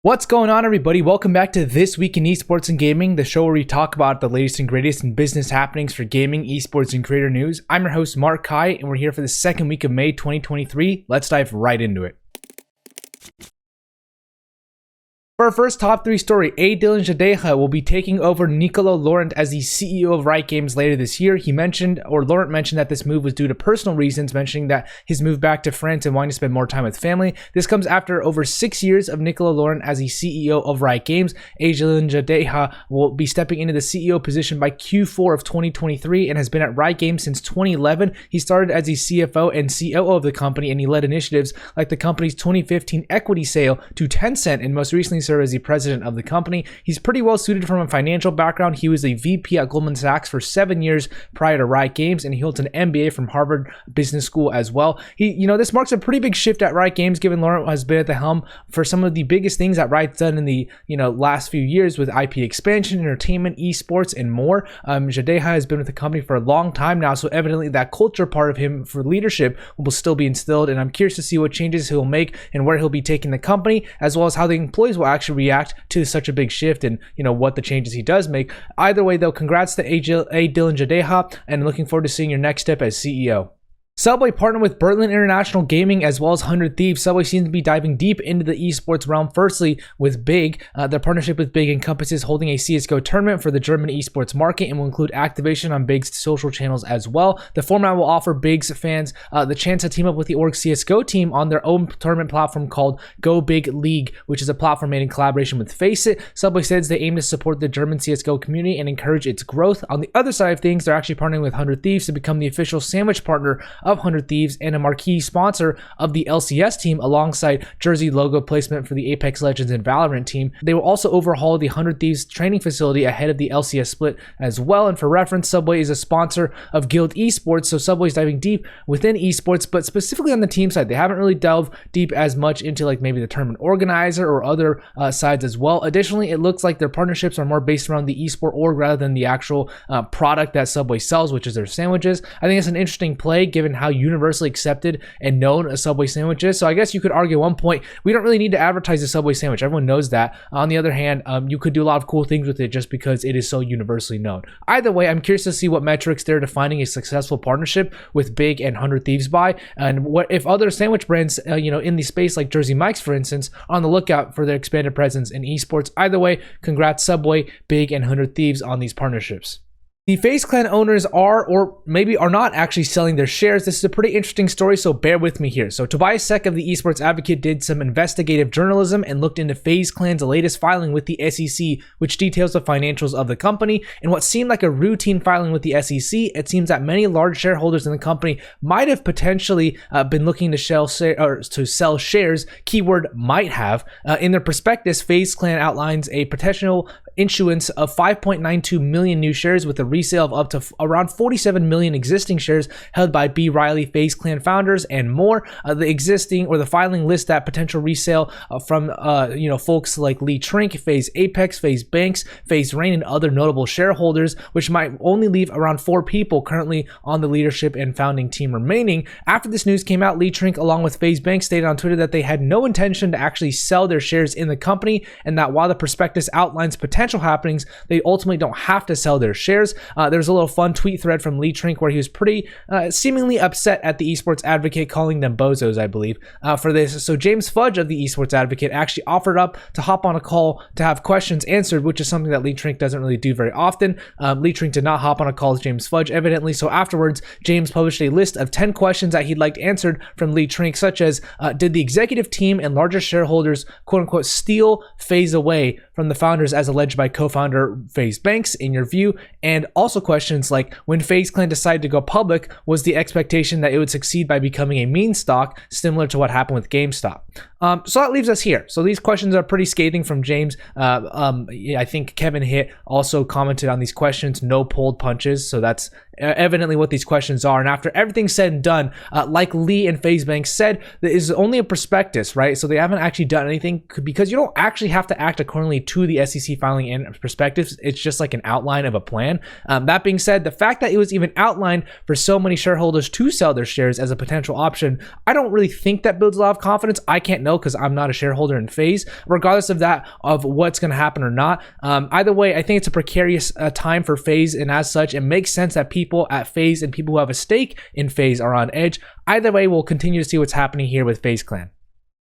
What's going on, everybody? Welcome back to This Week in Esports and Gaming, the show where we talk about the latest and greatest in business happenings for gaming, esports, and creator news. I'm your host, 𝗠𝗿, and we're here for the second week of May 2023. Let's dive right into it. For our first top 3 story, 𝗠𝗿 will be taking over Nicolo Laurent as the CEO of Riot Games later this year. Laurent mentioned that this move was due to personal reasons, mentioning that his move back to France and wanting to spend more time with family. This comes after over 6 years of Nicolo Laurent as the CEO of Riot Games. 𝗠𝗿 will be stepping into the CEO position by Q4 of 2023 and has been at Riot Games since 2011. He started as the CFO and COO of the company, and he led initiatives like the company's 2015 equity sale to Tencent, and most recently served as the president of the company. He's pretty well suited from a financial background. He was a VP at Goldman Sachs for 7 years prior to Riot Games, and he holds an MBA from Harvard Business School as well. This marks a pretty big shift at Riot Games, given Laurent has been at the helm for some of the biggest things that Riot's done in the last few years with IP expansion, entertainment, esports, and more. 𝗠𝗿 has been with the company for a long time now, so evidently that culture part of him for leadership will still be instilled, and I'm curious to see what changes he'll make and where he'll be taking the company, as well as how the employees will actually react to such a big shift and what the changes he does make. Either way though, congrats to 𝗠𝗿, and looking forward to seeing your next step as CEO. Subway partnered with Berlin International Gaming as well as 100 Thieves. Subway seems to be diving deep into the esports realm, firstly with BIG. Their partnership with BIG encompasses holding a CSGO tournament for the German esports market and will include activation on BIG's social channels as well. The format will offer BIG's fans the chance to team up with the org CSGO team on their own tournament platform called Go Big League, which is a platform made in collaboration with FaZe. Subway says they aim to support the German CSGO community and encourage its growth. On the other side of things, they're actually partnering with 100 Thieves to become the official sandwich partner of 100 Thieves and a marquee sponsor of the LCS team, alongside jersey logo placement for the Apex Legends and Valorant team. They will also overhaul the 100 Thieves training facility ahead of the LCS split as well. And for reference, Subway is a sponsor of Guild Esports, so Subway's diving deep within esports, but specifically on the team side. They haven't really delved deep as much into maybe the tournament organizer or other sides as well. Additionally, it looks like their partnerships are more based around the esport org rather than the actual product that Subway sells, which is their sandwiches. I think it's an interesting play given how universally accepted and known a Subway sandwich is. So I guess you could argue at one point, we don't really need to advertise the Subway sandwich. Everyone knows that. On the other hand, you could do a lot of cool things with it just because it is so universally known. Either way, I'm curious to see what metrics they're defining a successful partnership with BIG and 100 Thieves by, and what if other sandwich brands, in the space like Jersey Mike's, for instance, are on the lookout for their expanded presence in esports. Either way, congrats Subway, BIG, and 100 Thieves on these partnerships. The FaZe Clan owners are, or maybe are not, actually selling their shares. This is a pretty interesting story, so bear with me here. So 𝗠𝗿 of the Esports Advocate did some investigative journalism and looked into FaZe Clan's latest filing with the SEC, which details the financials of the company. And what seemed like a routine filing with the SEC, it seems that many large shareholders in the company might have potentially been looking to sell shares, keyword might have. In their prospectus, FaZe Clan outlines a potential issuance of 5.92 million new shares with a resale of up to around 47 million existing shares held by B. Riley, FaZe Clan founders, and more. The filing lists that potential resale from folks like Lee Trink, FaZe Apex, FaZe Banks, FaZe Rain, and other notable shareholders, which might only leave around 4 people currently on the leadership and founding team remaining. After this news came out, Lee Trink, along with FaZe Banks, stated on Twitter that they had no intention to actually sell their shares in the company, and that while the prospectus outlines potential happenings, they ultimately don't have to sell their shares. There's a little fun tweet thread from Lee Trink where he was pretty seemingly upset at the Esports Advocate, calling them bozos, I believe, for this. So James Fudge of the Esports Advocate actually offered up to hop on a call to have questions answered, which is something that Lee Trink doesn't really do very often. Lee Trink did not hop on a call with James Fudge, evidently. So afterwards, James published a list of 10 questions that he'd like answered from Lee Trink, such as, did the executive team and larger shareholders, quote unquote, steal FaZe away from the founders as alleged by co-founder FaZe Banks, in your view? And also questions like, when FaZe Clan decided to go public, was the expectation that it would succeed by becoming a meme stock, similar to what happened with GameStop? So that leaves us here. So these questions are pretty scathing from James. I think Kevin Hitt also commented on these questions, no pulled punches. So that's evidently what these questions are. And after everything's said and done, like Lee and FaZe Banks said, this is only a prospectus, right? So they haven't actually done anything, because you don't actually have to act accordingly to the SEC filing and prospectus. It's just like an outline of a plan. That being said, the fact that it was even outlined for so many shareholders to sell their shares as a potential option, I don't really think that builds a lot of confidence. I can't know because I'm not a shareholder in FaZe, regardless of that, of what's going to happen or not. Either way, I think it's a precarious time for FaZe, and as such, it makes sense that people at FaZe and people who have a stake in FaZe are on edge. Either way, we'll continue to see what's happening here with FaZe Clan.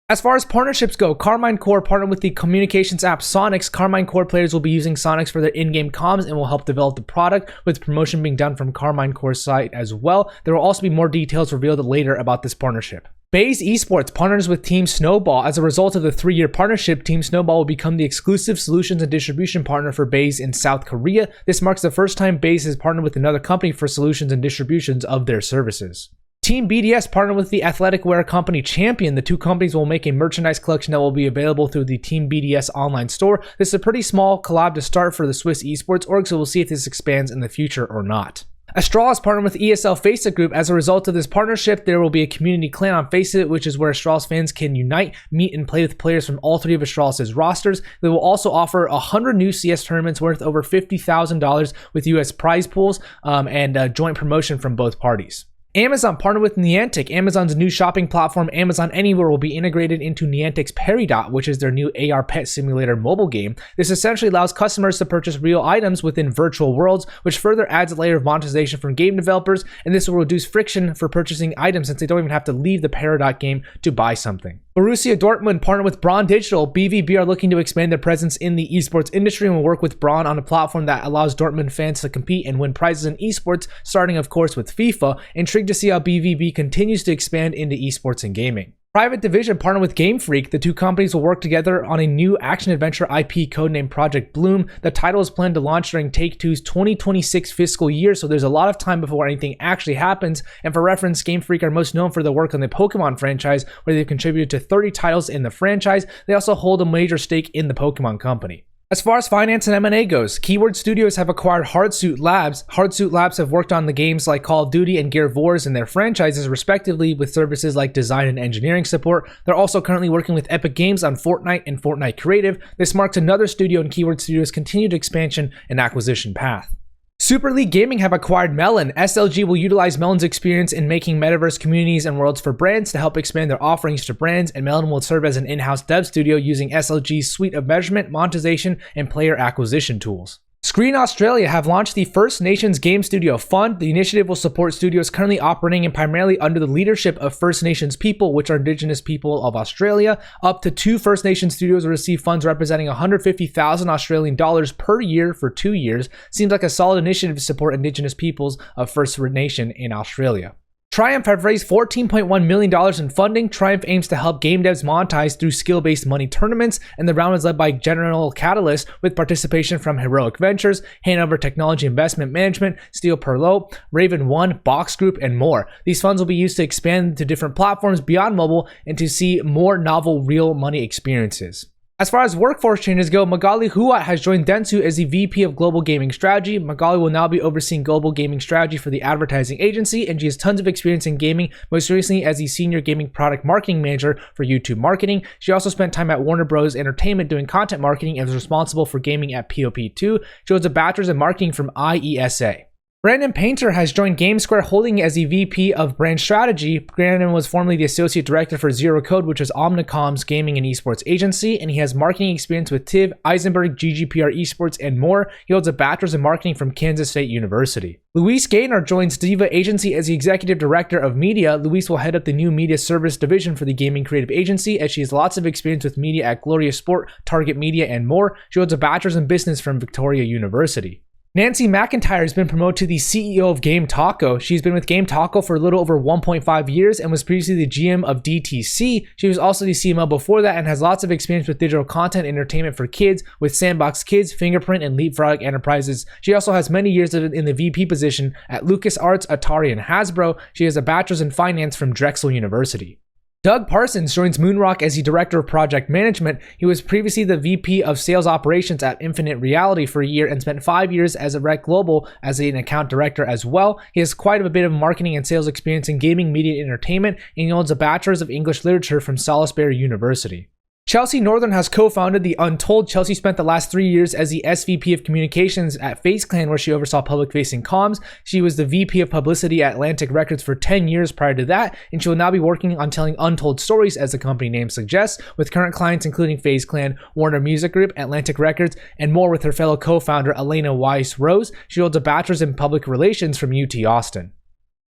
As far as partnerships go, Carmine Corp partnered with the communications app Sonics. Carmine Corp players will be using Sonics for their in-game comms and will help develop the product, with promotion being done from Carmine Corp's site as well. There will also be more details revealed later about this partnership. FaZe Esports partners with Team 𝗠𝗿𝗶. As a result of the 3-year partnership, Team 𝗠𝗿𝗶 will become the exclusive solutions and distribution partner for FaZe in South Korea. This marks the first time FaZe has partnered with another company for solutions and distributions of their services. Team BDS partnered with the athletic wear company Champion. The two companies will make a merchandise collection that will be available through the Team BDS online store. This is a pretty small collab to start for the Swiss esports org, so we'll see if this expands in the future or not. Astral has partnered with ESL FaceIt Group. As a result of this partnership, there will be a community clan on FaceIt, which is where Astral's fans can unite, meet, and play with players from all 3 of Astral's rosters. They will also offer 100 new CS tournaments worth over $50,000 with US prize pools and joint promotion from both parties. Amazon partnered with Niantic. Amazon's new shopping platform, Amazon Anywhere, will be integrated into Niantic's Peridot, which is their new AR pet simulator mobile game. This essentially allows customers to purchase real items within virtual worlds, which further adds a layer of monetization from game developers, and this will reduce friction for purchasing items since they don't even have to leave the Peridot game to buy something. Borussia Dortmund partnered with Braun Digital. BVB are looking to expand their presence in the esports industry and will work with Braun on a platform that allows Dortmund fans to compete and win prizes in esports, starting of course with FIFA. Intrigued to see how BVB continues to expand into esports and gaming. Private Division partnered with Game Freak. The two companies will work together on a new action-adventure IP codenamed Project Bloom. The title is planned to launch during Take-Two's 2026 fiscal year, so there's a lot of time before anything actually happens. And for reference, Game Freak are most known for their work on the Pokemon franchise, where they've contributed to 30 titles in the franchise. They also hold a major stake in the Pokemon Company. As far as finance and M&A goes, Keyword Studios have acquired Hardsuit Labs. Hardsuit Labs have worked on the games like Call of Duty and Gear of Wars in their franchises respectively, with services like design and engineering support. They're also currently working with Epic Games on Fortnite and Fortnite Creative. This marks another studio in Keyword Studios' continued expansion and acquisition path. Super League Gaming have acquired Melon. SLG will utilize Melon's experience in making metaverse communities and worlds for brands to help expand their offerings to brands, and Melon will serve as an in-house dev studio using SLG's suite of measurement, monetization, and player acquisition tools. Screen Australia have launched the First Nations Game Studio Fund. The initiative will support studios currently operating and primarily under the leadership of First Nations people, which are Indigenous people of Australia. Up to 2 First Nations studios will receive funds representing 150,000 Australian dollars per year for 2 years. Seems like a solid initiative to support Indigenous peoples of First Nation in Australia. Triumph have raised $14.1 million in funding. Triumph aims to help game devs monetize through skill-based money tournaments, and the round was led by General Catalyst with participation from Heroic Ventures, Hanover Technology Investment Management, Steel Perlot, Raven One, Box Group, and more. These funds will be used to expand to different platforms beyond mobile and to see more novel real money experiences. As far as workforce changes go, 𝗠𝗿 𝗖𝗶 has joined Dentsu as the VP of Global Gaming Strategy. 𝗠𝗿 will now be overseeing global gaming strategy for the advertising agency, and she has tons of experience in gaming, most recently as the Senior Gaming Product Marketing Manager for YouTube Marketing. She also spent time at Warner Bros. Entertainment doing content marketing and was responsible for gaming at POP2. She holds a bachelor's in marketing from IESA. Brandon Painter has joined GameSquare Holding as the VP of Brand Strategy. Brandon was formerly the Associate Director for Zero Code, which is Omnicom's gaming and esports agency, and he has marketing experience with TIV, Eisenberg, GGPR Esports, and more. He holds a bachelor's in marketing from Kansas State University. Luis Gaynor joins Diva Agency as the Executive Director of Media. Luis will head up the new media service division for the gaming creative agency, as she has lots of experience with media at Gloria Sport, Target Media, and more. She holds a bachelor's in business from Victoria University. Nancy McIntyre has been promoted to the CEO of Game Taco. She's been with Game Taco for a little over 1.5 years and was previously the GM of DTC. She was also the CMO before that and has lots of experience with digital content entertainment for kids with Sandbox Kids, Fingerprint, and Leapfrog Enterprises. She also has many years in the VP position at LucasArts, Atari, and Hasbro. She has a bachelor's in finance from Drexel University. Doug Parsons joins Moonrock as the Director of Project Management. He was previously the VP of Sales Operations at Infinite Reality for a year and spent 5 years as a Rec Global as an account director as well. He has quite a bit of marketing and sales experience in gaming, media, and entertainment, and he holds a Bachelor's of English Literature from Salisbury University. Chelsea Northern has co-founded the Untold. Chelsea spent the last 3 years as the SVP of Communications at FaZe Clan, where she oversaw public-facing comms. She was the VP of Publicity at Atlantic Records for 10 years prior to that, and she will now be working on telling untold stories, as the company name suggests, with current clients including FaZe Clan, Warner Music Group, Atlantic Records, and more with her fellow co-founder Elena Weiss-Rose. She holds a bachelor's in public relations from UT Austin.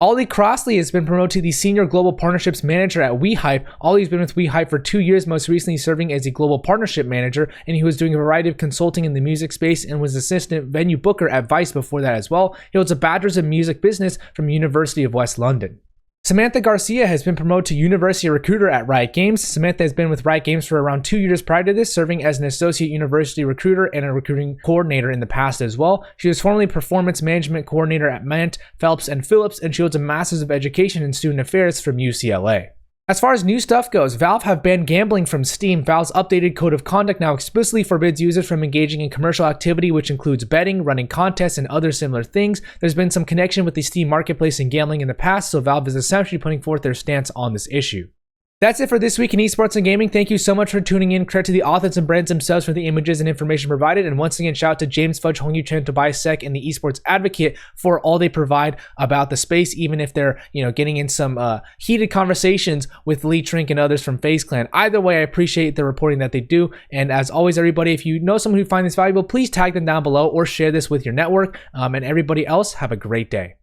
Ollie Crossley has been promoted to the Senior Global Partnerships Manager at WeHype. Ollie's been with WeHype for 2 years, most recently serving as the Global Partnership Manager, and he was doing a variety of consulting in the music space and was Assistant Venue Booker at Vice before that as well. He holds a Bachelor's in Music Business from University of West London. Samantha Garcia has been promoted to University Recruiter at Riot Games. Samantha has been with Riot Games for around 2 years prior to this, serving as an Associate University Recruiter and a Recruiting Coordinator in the past as well. She was formerly Performance Management Coordinator at Mant, Phelps, and Phillips, and she holds a Master's of Education in Student Affairs from UCLA. As far as new stuff goes, Valve have banned gambling from Steam. Valve's updated code of conduct now explicitly forbids users from engaging in commercial activity, which includes betting, running contests, and other similar things. There's been some connection with the Steam marketplace and gambling in the past, so Valve is essentially putting forth their stance on this issue. That's it for this week in esports and gaming. Thank you so much for tuning in. Credit to the authors and brands themselves for the images and information provided. And once again, shout out to James Fudge, 𝗠ป์, 𝗿𝗶, and the Esports Advocate for all they provide about the space, even if they're, getting in some heated conversations with Lee Trink and others from FaZe Clan. Either way, I appreciate the reporting that they do. And as always, everybody, if you know someone who finds this valuable, please tag them down below or share this with your network. And everybody else, have a great day.